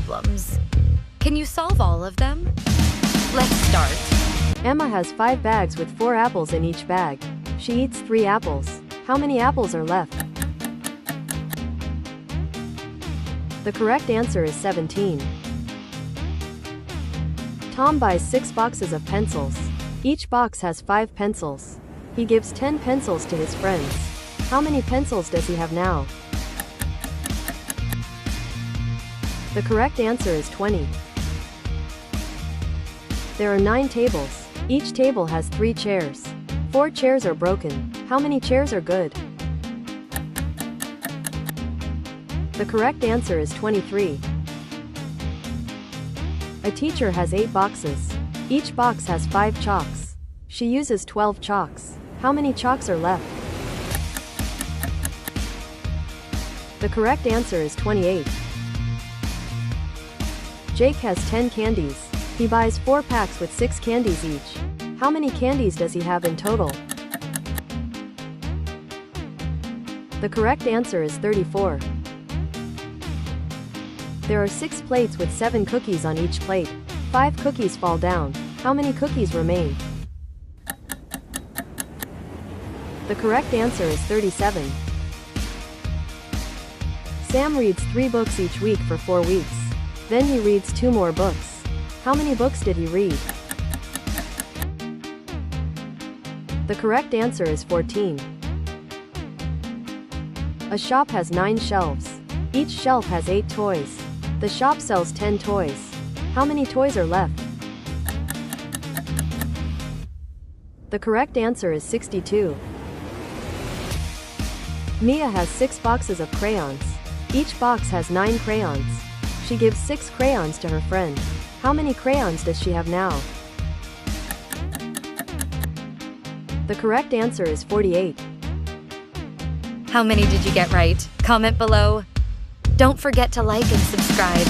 problems. Can you solve all of them? Let's start. Emma has 5 bags with 4 apples in each bag. She eats 3 apples. How many apples are left? The correct answer is 17. Tom buys 6 boxes of pencils. Each box has 5 pencils. He gives 10 pencils to his friends. How many pencils does he have now? The correct answer is 20. There are 9 tables. Each table has 3 chairs. 4 chairs are broken. How many chairs are good? The correct answer is 23. A teacher has 8 boxes. Each box has 5 chalks. She uses 12 chalks. How many chalks are left? The correct answer is 28. Jake has 10 candies. He buys 4 packs with 6 candies each. How many candies does he have in total? The correct answer is 34. There are 6 plates with 7 cookies on each plate. 5 cookies fall down. How many cookies remain? The correct answer is 37. Sam reads 3 books each week for 4 weeks. Then he reads 2 more books. How many books did he read? The correct answer is 14. A shop has 9 shelves. Each shelf has 8 toys. The shop sells 10 toys. How many toys are left? The correct answer is 62. Mia has 6 boxes of crayons. Each box has 9 crayons. She gives 6 crayons to her friend. How many crayons does she have now? The correct answer is 48. How many did you get right? Comment below. Don't forget to like and subscribe.